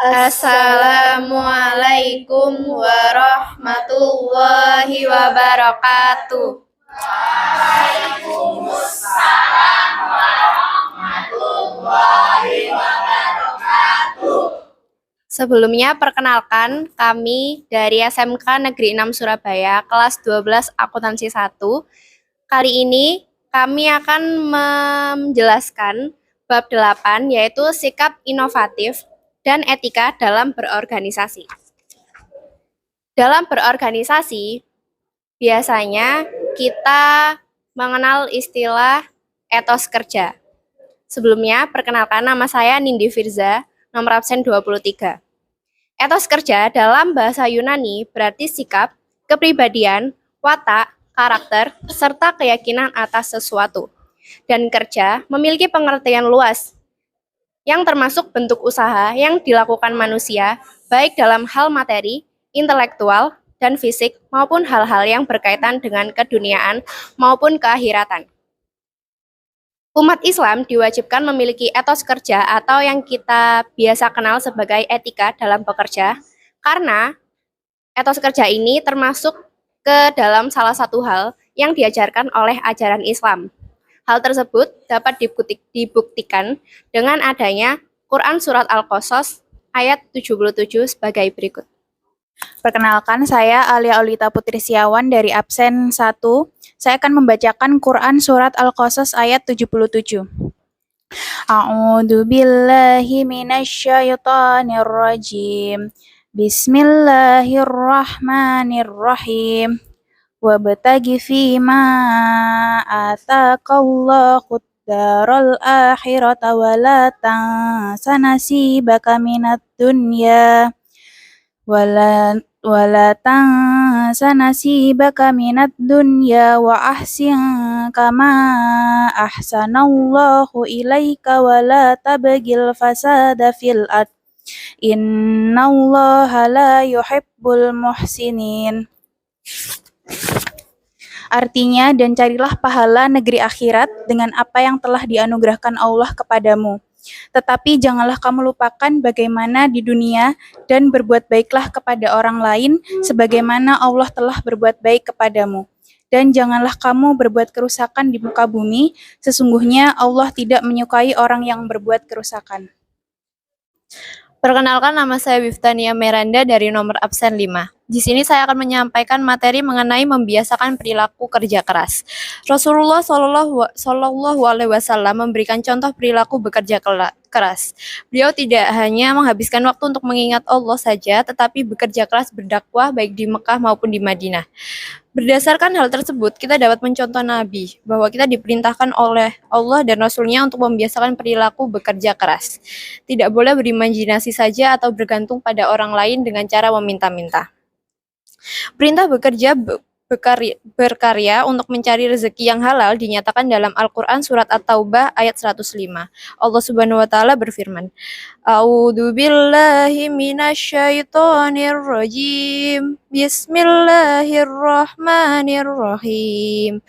Assalamualaikum warahmatullahi wabarakatuh. Sebelumnya, perkenalkan kami dari SMK Negeri 6 Surabaya, kelas 12 Akuntansi 1. Kali ini kami akan menjelaskan bab 8, yaitu sikap inovatif dan etika dalam berorganisasi. Dalam berorganisasi, biasanya kita mengenal istilah etos kerja. Sebelumnya, perkenalkan nama saya Nindi Firza, nomor absen 23. Etos kerja dalam bahasa Yunani berarti sikap, kepribadian, watak, karakter, serta keyakinan atas sesuatu. Dan kerja memiliki pengertian luas, yang termasuk bentuk usaha yang dilakukan manusia, baik dalam hal materi, intelektual, dan fisik, maupun hal-hal yang berkaitan dengan keduniaan maupun keakhiratan. Umat Islam diwajibkan memiliki etos kerja atau yang kita biasa kenal sebagai etika dalam bekerja, karena etos kerja ini termasuk ke dalam salah satu hal yang diajarkan oleh ajaran Islam. Hal tersebut dapat dibuktikan dengan adanya Quran Surat Al-Qasas ayat 77 sebagai berikut. Perkenalkan, saya Alia Olita Putri Siawan dari absen 1. Saya akan membacakan Quran Surat Al-Qasas ayat 77. A'udzu billahi minasyaitonir rajim. Bismillahirrahmanirrahim. Wabtaghi fima ataqallahu daral akhirata wa la tansa nasibaka minad dunya wala tansa nasibaka minad dunya wa ahsin kama ahsanallahu ilaika wa la tabghil fasada fil ard innallaha la yuhibbul muhsinin. Artinya, dan carilah pahala negeri akhirat dengan apa yang telah dianugerahkan Allah kepadamu. Tetapi janganlah kamu lupakan bagaimana di dunia dan berbuat baiklah kepada orang lain sebagaimana Allah telah berbuat baik kepadamu. Dan janganlah kamu berbuat kerusakan di muka bumi, sesungguhnya Allah tidak menyukai orang yang berbuat kerusakan. Perkenalkan, nama saya Biftania Miranda dari nomor absen 5. Di sini saya akan menyampaikan materi mengenai membiasakan perilaku kerja keras. Rasulullah Shallallahu Alaihi Wasallam memberikan contoh perilaku bekerja keras. Beliau tidak hanya menghabiskan waktu untuk mengingat Allah saja, tetapi bekerja keras berdakwah baik di Mekah maupun di Madinah. Berdasarkan hal tersebut, kita dapat mencontoh Nabi, bahwa kita diperintahkan oleh Allah dan Rasul-Nya untuk membiasakan perilaku bekerja keras. Tidak boleh berimajinasi saja atau bergantung pada orang lain dengan cara meminta-minta. Perintah berkarya untuk mencari rezeki yang halal dinyatakan dalam Al-Quran Surat At-Taubah ayat 105. Allah Subhanahu wa Ta'ala berfirman, A'udzu billahi minasyaitonir rajim. Bismillahirrahmanirrahim.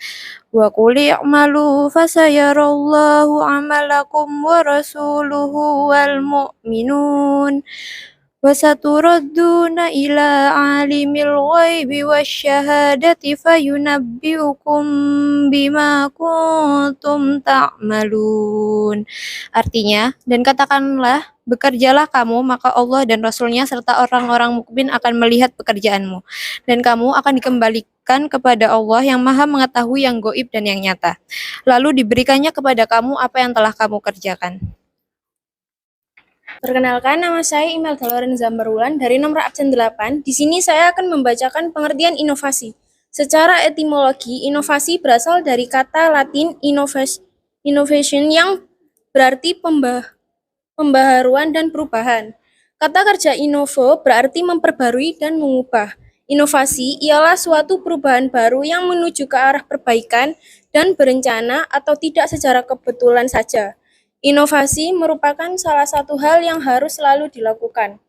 Wa qul i'malu fasayarallahu 'amalakum wa rasuluhu wal mu'minun. Wasaturadduna ila alimil ghaibi wasyahadati fayunabbiukum bima kuntum ta'malun. Artinya, dan katakanlah, bekerjalah kamu, maka Allah dan Rasul-Nya serta orang-orang mukmin akan melihat pekerjaanmu, dan kamu akan dikembalikan kepada Allah yang maha mengetahui yang gaib dan yang nyata. Lalu diberikannya kepada kamu apa yang telah kamu kerjakan. Perkenalkan, nama saya Imelda Lorenza Zambarulan dari nomor absen 8. Di sini saya akan membacakan pengertian inovasi. Secara etimologi, inovasi berasal dari kata Latin innovation yang berarti pembaharuan dan perubahan. Kata kerja innovo berarti memperbarui dan mengubah. Inovasi ialah suatu perubahan baru yang menuju ke arah perbaikan dan berencana atau tidak secara kebetulan saja. Inovasi merupakan salah satu hal yang harus selalu dilakukan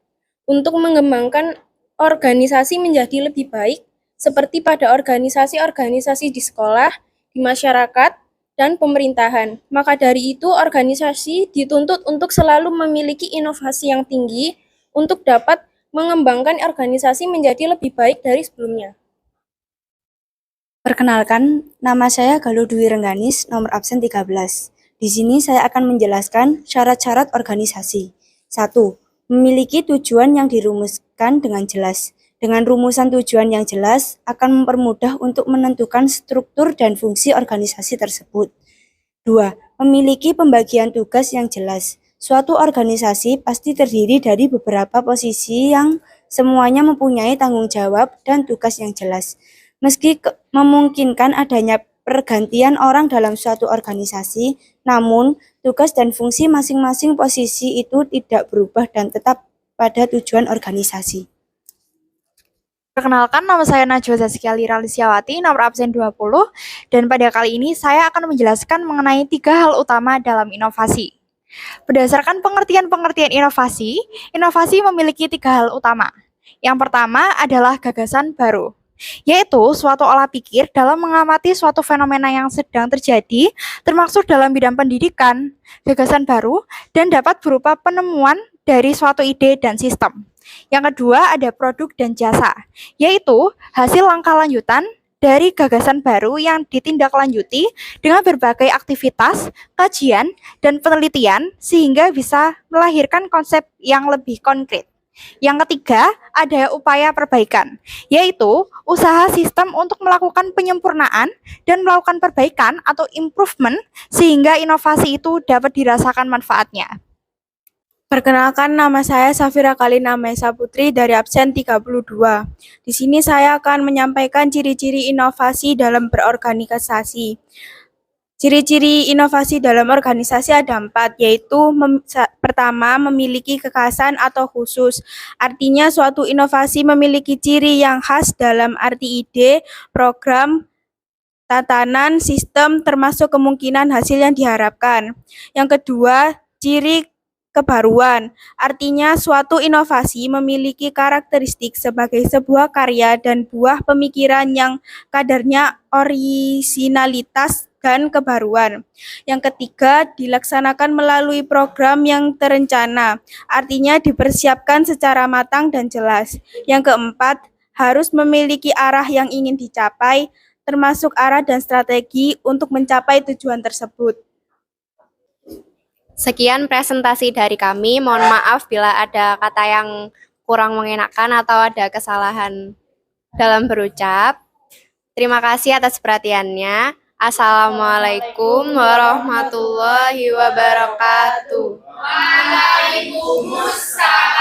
untuk mengembangkan organisasi menjadi lebih baik, seperti pada organisasi-organisasi di sekolah, di masyarakat, dan pemerintahan. Maka dari itu, organisasi dituntut untuk selalu memiliki inovasi yang tinggi untuk dapat mengembangkan organisasi menjadi lebih baik dari sebelumnya. Perkenalkan, nama saya Galuh Dwi Rengganis, nomor absen 13. Di sini saya akan menjelaskan syarat-syarat organisasi. 1. Memiliki tujuan yang dirumuskan dengan jelas. Dengan rumusan tujuan yang jelas, akan mempermudah untuk menentukan struktur dan fungsi organisasi tersebut. 2. Memiliki pembagian tugas yang jelas. Suatu organisasi pasti terdiri dari beberapa posisi yang semuanya mempunyai tanggung jawab dan tugas yang jelas. Meski memungkinkan adanya pergantian orang dalam suatu organisasi, namun tugas dan fungsi masing-masing posisi itu tidak berubah dan tetap pada tujuan organisasi. Perkenalkan, nama saya Najwa Zaskia Lira Lisyawati, nomor absen 20, dan pada kali ini saya akan menjelaskan mengenai 3 hal utama dalam inovasi. Berdasarkan pengertian inovasi, inovasi memiliki 3 hal utama. Yang pertama adalah gagasan baru, yaitu suatu olah pikir dalam mengamati suatu fenomena yang sedang terjadi, termasuk dalam bidang pendidikan, gagasan baru, dan dapat berupa penemuan dari suatu ide dan sistem. Yang kedua ada produk dan jasa, yaitu hasil langkah lanjutan dari gagasan baru yang ditindaklanjuti dengan berbagai aktivitas, kajian, dan penelitian sehingga bisa melahirkan konsep yang lebih konkret. Yang ketiga, ada upaya perbaikan, yaitu usaha sistem untuk melakukan penyempurnaan dan melakukan perbaikan atau improvement sehingga inovasi itu dapat dirasakan manfaatnya. Perkenalkan, nama saya Safira Kalina Mesa Putri dari absen 32. Di sini saya akan menyampaikan ciri-ciri inovasi dalam berorganisasi. Ciri-ciri inovasi dalam organisasi ada 4, yaitu pertama, memiliki kekhasan atau khusus. Artinya suatu inovasi memiliki ciri yang khas dalam arti ide, program, tatanan, sistem, termasuk kemungkinan hasil yang diharapkan. Yang kedua, ciri kebaruan. Artinya suatu inovasi memiliki karakteristik sebagai sebuah karya dan buah pemikiran yang kadarnya orisinalitas dan kebaruan. Yang ketiga, dilaksanakan melalui program yang terencana. Artinya dipersiapkan secara matang dan jelas. Yang keempat, harus memiliki arah yang ingin dicapai, termasuk arah dan strategi untuk mencapai tujuan tersebut. Sekian presentasi dari kami. Mohon maaf bila ada kata yang kurang mengenakan atau ada kesalahan dalam berucap. Terima kasih atas perhatiannya. Assalamualaikum warahmatullahi wabarakatuh. Waalaikumsalam.